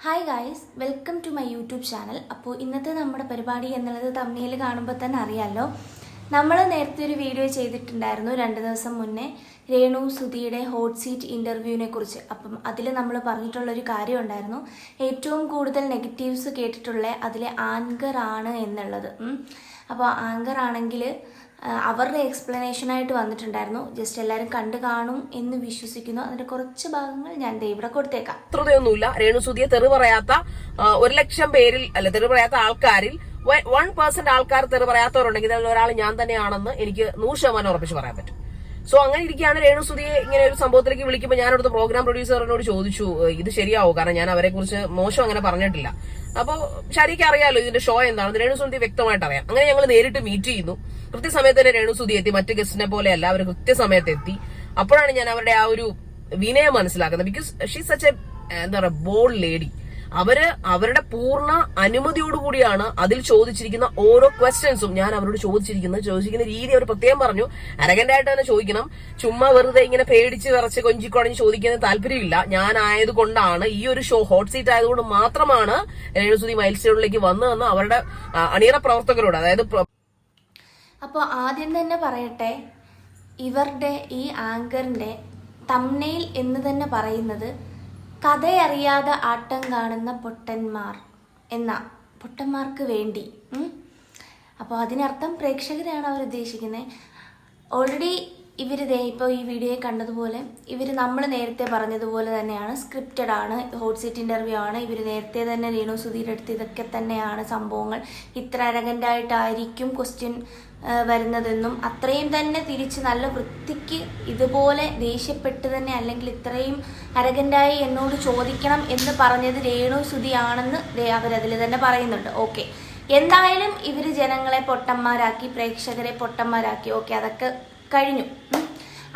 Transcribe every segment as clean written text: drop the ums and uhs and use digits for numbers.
Hi guys, welcome to my YouTube channel. അപ്പോൾ ഇന്നത്തെ നമ്മുടെ പരിപാടി എന്നുള്ളത് തമ്മിൽ കാണുമ്പോൾ തന്നെ അറിയാമല്ലോ. നമ്മൾ നേരത്തെ ഒരു വീഡിയോ ചെയ്തിട്ടുണ്ടായിരുന്നു 2 ദിവസം മുന്നേ രേണു സുധിയുടെ ഹോട്ട് സീറ്റ് ഇൻ്റർവ്യൂവിനെ കുറിച്ച്. അപ്പം അതിൽ നമ്മൾ പറഞ്ഞിട്ടുള്ളൊരു കാര്യം ഉണ്ടായിരുന്നു, ഏറ്റവും കൂടുതൽ നെഗറ്റീവ്സ് കേട്ടിട്ടുള്ള അതിലെ ആങ്കർ ആണ് എന്നുള്ളത്. അപ്പോൾ ആങ്കർ ആണെങ്കിൽ അവരുടെ എക്സ്പ്ലനേഷനായിട്ട് വന്നിട്ടുണ്ടായിരുന്നു. ജസ്റ്റ് എല്ലാവരും കണ്ടു കാണും എന്ന് വിശ്വസിക്കുന്നു. അതിന്റെ കുറച്ച് ഭാഗങ്ങൾ ഞാൻ ഇവിടെ കൊടുത്തേക്കാം. ത്രയൊന്നുമില്ല. രേണുസുധിയെ തെറി പറയാത്ത 1,00,000 പേരിൽ അല്ല, തെറി പറയാത്ത ആൾക്കാരിൽ 1% ആൾക്കാർ തെറി പറയാത്തവരുണ്ടെങ്കിൽ അതിൽ ഒരാൾ ഞാൻ തന്നെയാണെന്ന് എനിക്ക് 100% ഉറപ്പിച്ച് പറയാൻ പറ്റും. സോ അങ്ങനെ ഇരിക്കുകയാണ് രേണുസുധിയെ ഇങ്ങനെ ഒരു സംഭവത്തിലേക്ക് വിളിക്കുമ്പോൾ ഞാൻ അവിടുത്തെ പ്രോഗ്രാം പ്രൊഡ്യൂസറിനോട് ചോദിച്ചു, ഇത് ശരിയാവോ? കാരണം ഞാൻ അവരെ കുറിച്ച് മോശം അങ്ങനെ പറഞ്ഞിട്ടില്ല. അപ്പൊ ശരിക്കും അറിയാലോ ഇതിന്റെ ഷോ എന്താണെന്ന് രേണുസുധി വ്യക്തമായിട്ട് അറിയാം. അങ്ങനെ ഞങ്ങൾ നേരിട്ട് മീറ്റ് ചെയ്യുന്നു. കൃത്യസമയത്ത് തന്നെ രേണുസുധി എത്തി. മറ്റു ഗസ്റ്റിനെ പോലെയല്ല, അവർ കൃത്യസമയത്ത് എത്തി. അപ്പോഴാണ് ഞാൻ അവരുടെ ആ ഒരു വിനയം മനസ്സിലാക്കുന്നത്. ബിക്കോസ് ഷീ സച്ച് എ എന്താ പറയുക ബോൾഡ് ലേഡി. അവരുടെ പൂർണ്ണ അനുമതിയോടുകൂടിയാണ് അതിൽ ചോദിച്ചിരിക്കുന്ന ഓരോ ക്വസ്റ്റ്യൻസും ഞാൻ അവരോട് ചോദിച്ചിരിക്കുന്ന രീതി അവർ പ്രത്യേകം പറഞ്ഞു. അരഗന്റ് ആയിട്ട് തന്നെ ചോദിക്കണം. ചുമ്മാ വെറുതെ ഇങ്ങനെ പേടിച്ച് വിറച്ച് കൊഞ്ചിക്കൊടഞ്ഞ് ചോദിക്കുന്ന താല്പര്യമില്ല. ഞാൻ ആയതുകൊണ്ടാണ്, ഈ ഒരു ഷോ ഹോട്ട് സീറ്റ് ആയതുകൊണ്ട് മാത്രമാണ് രേണുസുധി മൈൽ സ്റ്റോണിലേക്ക് വന്നതെന്ന് അവരുടെ അണിയറ പ്രവർത്തകരോട്, അതായത് അപ്പോൾ ആദ്യം തന്നെ പറയട്ടെ, ഇവരുടെ ഈ ആങ്കറിന്റെ തംനെയിൽ എന്ന് തന്നെ പറയുന്നത് കഥയറിയാതെ ആട്ടം കാണുന്ന പൊട്ടന്മാർ എന്ന പൊട്ടന്മാർക്ക് വേണ്ടി. അപ്പോൾ അതിനർത്ഥം പ്രേക്ഷകരെയാണ് അവർ ഉദ്ദേശിക്കുന്നത്. ഓൾറെഡി ഇവർ ഇപ്പോൾ ഈ വീഡിയോ കണ്ടതുപോലെ ഇവർ നമ്മൾ നേരത്തെ പറഞ്ഞതുപോലെ തന്നെയാണ്, സ്ക്രിപ്റ്റഡ് ആണ്, ഹോട്ട് സീറ്റ് ഇൻ്റർവ്യൂ ആണ്. ഇവർ നേരത്തെ തന്നെ രേണുസുധിയുടെ അടുത്ത് ഇതൊക്കെ തന്നെയാണ് സംഭവങ്ങൾ, ഇത്ര അരഗൻ്റായിട്ടായിരിക്കും ക്വസ്റ്റ്യൻ വരുന്നതെന്നും അത്രയും തന്നെ തിരിച്ച് നല്ല വൃത്തിക്ക് ഇതുപോലെ ദേഷ്യപ്പെട്ട് തന്നെ, അല്ലെങ്കിൽ ഇത്രയും അരഗൻ്റായി എന്നോട് ചോദിക്കണം എന്ന് പറഞ്ഞത് രേണുസുധിയാണെന്ന് അവരതിൽ തന്നെ പറയുന്നുണ്ട്. ഓക്കെ, എന്തായാലും ഇവർ ജനങ്ങളെ പൊട്ടന്മാരാക്കി, പ്രേക്ഷകരെ പൊട്ടന്മാരാക്കി. ഓക്കെ, അതൊക്കെ കഴിഞ്ഞു.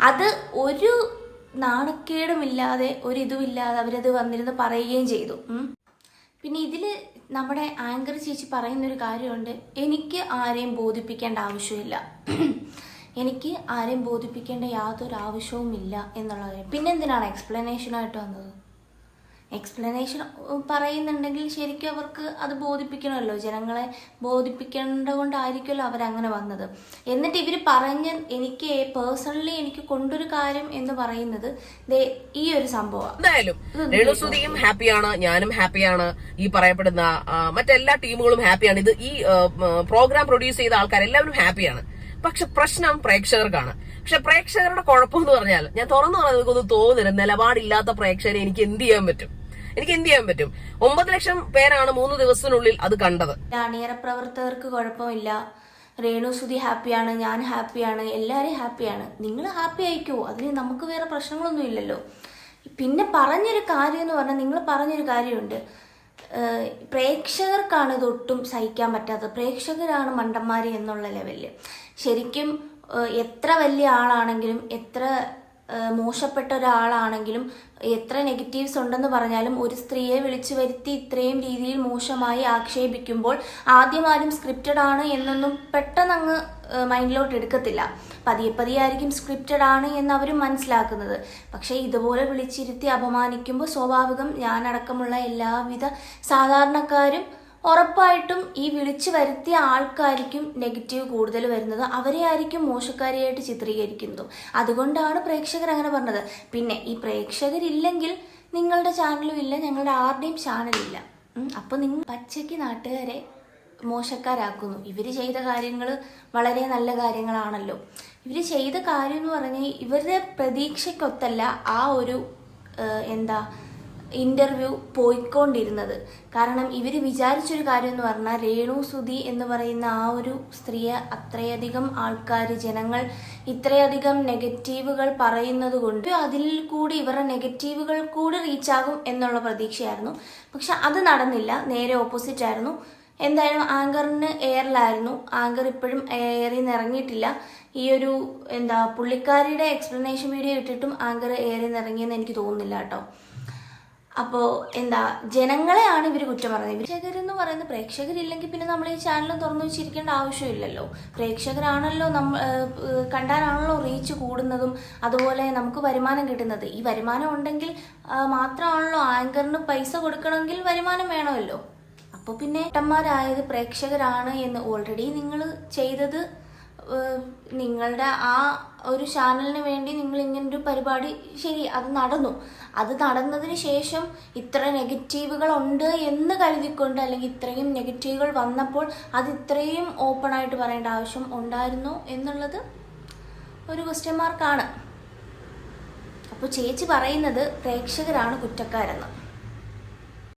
അത് ഒരു നാണക്കേടുമില്ലാതെ ഒരിതുമില്ലാതെ അവരത് വന്നിരുന്ന് പറയുകയും ചെയ്തു. പിന്നെ ഇതിൽ നമ്മുടെ ആങ്കർ ചേച്ചി പറയുന്നൊരു കാര്യമുണ്ട്, എനിക്ക് ആരെയും ബോധിപ്പിക്കേണ്ട ആവശ്യമില്ല, എനിക്ക് ആരെയും ബോധിപ്പിക്കേണ്ട യാതൊരു ആവശ്യവുമില്ല എന്നുള്ള കാര്യം. പിന്നെ എന്തിനാണ് എക്സ്പ്ലനേഷനായിട്ട് വന്നത്? എക്സ്പ്ലനേഷൻ പറയുന്നുണ്ടെങ്കിൽ ശരിക്കും അവർക്ക് അത് ബോധിപ്പിക്കണമല്ലോ, ജനങ്ങളെ ബോധിപ്പിക്കേണ്ടതുകൊണ്ടായിരിക്കുമല്ലോ അവരങ്ങനെ വന്നത്. എന്നിട്ട് ഇവർ പറഞ്ഞ് എനിക്ക് പേഴ്സണലി എനിക്ക് കൊണ്ടൊരു കാര്യം എന്ന് പറയുന്നത് ഈ ഒരു സംഭവം. എന്തായാലും രേണുസുധിയും ഹാപ്പിയാണ്, ഞാനും ഹാപ്പിയാണ്, ഈ പറയപ്പെടുന്ന മറ്റെല്ലാ ടീമുകളും ഹാപ്പിയാണ്. ഇത് ഈ പ്രോഗ്രാം പ്രൊഡ്യൂസ് ചെയ്ത ആൾക്കാരെല്ലാവരും ഹാപ്പിയാണ്. പക്ഷെ പ്രശ്നം പ്രേക്ഷകർക്കാണ്. പക്ഷെ പ്രേക്ഷകരുടെ കുഴപ്പം എന്ന് പറഞ്ഞാൽ, ഞാൻ തുറന്നു പറഞ്ഞാൽ നിങ്ങൾക്കൊന്നും തോന്നുന്നില്ല, നിലപാടില്ലാത്ത പ്രേക്ഷകരെ എനിക്ക് എന്ത് ചെയ്യാൻ പറ്റും? 9 ലക്ഷം പേരാണ് 3 ദിവസത്തിനുള്ളിൽ അത് കണ്ടത്. അണിയറ പ്രവർത്തകർക്ക് കുഴപ്പമില്ല, രേണുസുധി ഹാപ്പിയാണ്, ഞാൻ ഹാപ്പിയാണ്, എല്ലാവരും ഹാപ്പിയാണ്. നിങ്ങൾ ഹാപ്പി ആയിക്കോ, അതിന് നമുക്ക് വേറെ പ്രശ്നങ്ങളൊന്നും ഇല്ലല്ലോ. പിന്നെ പറഞ്ഞൊരു കാര്യം എന്ന് പറഞ്ഞാൽ, നിങ്ങൾ പറഞ്ഞൊരു കാര്യമുണ്ട്, പ്രേക്ഷകർക്കാണ് ഇതൊട്ടും സഹിക്കാൻ പറ്റാത്തത്, പ്രേക്ഷകരാണ് മണ്ടന്മാര് എന്നുള്ള ലെവലിൽ. ശരിക്കും എത്ര വലിയ ആളാണെങ്കിലും, എത്ര മോശപ്പെട്ട ഒരാളാണെങ്കിലും, എത്ര നെഗറ്റീവ്സ് ഉണ്ടെന്ന് പറഞ്ഞാലും, ഒരു സ്ത്രീയെ വിളിച്ചു വരുത്തി ഇത്രയും രീതിയിൽ മോശമായി ആക്ഷേപിക്കുമ്പോൾ ആദ്യം ആരും സ്ക്രിപ്റ്റഡ് ആണ് എന്നൊന്നും പെട്ടെന്ന് അങ്ങ് മൈൻഡിലോട്ട് എടുക്കത്തില്ല. പതിയെ ആയിരിക്കും സ്ക്രിപ്റ്റഡ് ആണ് എന്ന് അവരും മനസ്സിലാക്കുന്നത്. പക്ഷേ ഇതുപോലെ വിളിച്ചിരുത്തി അപമാനിക്കുമ്പോൾ സ്വാഭാവികം ഞാനടക്കമുള്ള എല്ലാവിധ സാധാരണക്കാരും ഉറപ്പായിട്ടും ഈ വിളിച്ചു വരുത്തിയ ആൾക്കാർക്കും നെഗറ്റീവ് കൂടുതൽ വരുന്നത്, അവരെ ആയിരിക്കും മോശക്കാരിയായിട്ട് ചിത്രീകരിക്കുന്നതും. അതുകൊണ്ടാണ് പ്രേക്ഷകർ അങ്ങനെ പറഞ്ഞത്. പിന്നെ ഈ പ്രേക്ഷകരില്ലെങ്കിൽ നിങ്ങളുടെ ചാനലും ഇല്ല, ഞങ്ങളുടെ ആരുടെയും ചാനലില്ല. അപ്പോൾ നിങ്ങൾ പച്ചയ്ക്ക് നാട്ടുകാരെ മോശക്കാരാക്കുന്നു. ഇവർ ചെയ്ത കാര്യങ്ങൾ വളരെ നല്ല കാര്യങ്ങളാണല്ലോ. ഇവർ ചെയ്ത കാര്യം എന്ന് പറഞ്ഞാൽ ഇവരുടെ പ്രതീക്ഷയ്ക്കൊത്തല്ല ആ ഒരു ഇൻ്റർവ്യൂ പോയിക്കൊണ്ടിരുന്നത്. കാരണം ഇവർ വിചാരിച്ചൊരു കാര്യം എന്ന് പറഞ്ഞാൽ, രേണുസുധി എന്ന് പറയുന്ന ആ ഒരു സ്ത്രീയെ അത്രയധികം ആൾക്കാർ, ജനങ്ങൾ ഇത്രയധികം നെഗറ്റീവുകൾ പറയുന്നത് കൊണ്ട് അതിൽ കൂടി ഇവരുടെ നെഗറ്റീവുകൾ കൂടി റീച്ചാകും എന്നുള്ള പ്രതീക്ഷയായിരുന്നു. പക്ഷെ അത് നടന്നില്ല, നേരെ ഓപ്പോസിറ്റ് ആയിരുന്നു. എന്തായാലും ആങ്കറിന് എയറിലായിരുന്നു. ആങ്കർ ഇപ്പോഴും എയറിൽ നിന്ന് ഇറങ്ങിയിട്ടില്ല. ഈ ഒരു പുള്ളിക്കാരിയുടെ എക്സ്പ്ലനേഷൻ വീഡിയോ ഇട്ടിട്ടും ആങ്കർ എയറിൽ നിന്ന് ഇറങ്ങിയെന്ന് എനിക്ക് തോന്നുന്നില്ല കേട്ടോ. അപ്പോൾ എന്താ, ജനങ്ങളെയാണ് ഇവർ കുറ്റം പറയുന്നത്. പ്രേക്ഷകരെന്ന് പറയുന്നത്, പ്രേക്ഷകരില്ലെങ്കിൽ പിന്നെ നമ്മൾ ഈ ചാനൽ തുറന്നു വെച്ചിരിക്കേണ്ട ആവശ്യമില്ലല്ലോ. പ്രേക്ഷകരാണല്ലോ, കണ്ടാലാണല്ലോ റീച്ച് കൂടുന്നതും അതുപോലെ നമുക്ക് വരുമാനം കിട്ടുന്നത്. ഈ വരുമാനം ഉണ്ടെങ്കിൽ മാത്രമാണല്ലോ, ആങ്കറിന് പൈസ കൊടുക്കണമെങ്കിൽ വരുമാനം വേണമല്ലോ. അപ്പോൾ പിന്നെ ഏട്ടന്മാരായത് പ്രേക്ഷകരാണ് എന്ന് ഓൾറെഡി നിങ്ങൾ ചെയ്തത്. നിങ്ങളുടെ ആ ഒരു ചാനലിന് വേണ്ടി നിങ്ങൾ ഇങ്ങനൊരു പരിപാടി, ശരി, അത് നടന്നു. അത് നടന്നതിന് ശേഷം ഇത്ര നെഗറ്റീവുകൾ ഉണ്ട് എന്ന് കരുതിക്കൊണ്ട്, അല്ലെങ്കിൽ ഇത്രയും നെഗറ്റീവുകൾ വന്നപ്പോൾ അത് ഇത്രയും ഓപ്പണായിട്ട് പറയേണ്ട ആവശ്യം ഉണ്ടായിരുന്നോ എന്നുള്ളത് ഒരു ക്വസ്റ്റ്യൻ മാർക്കാണ്. അപ്പോൾ ചേച്ചി പറയുന്നത് പ്രേക്ഷകരാണ് കുറ്റക്കാരെന്ന്.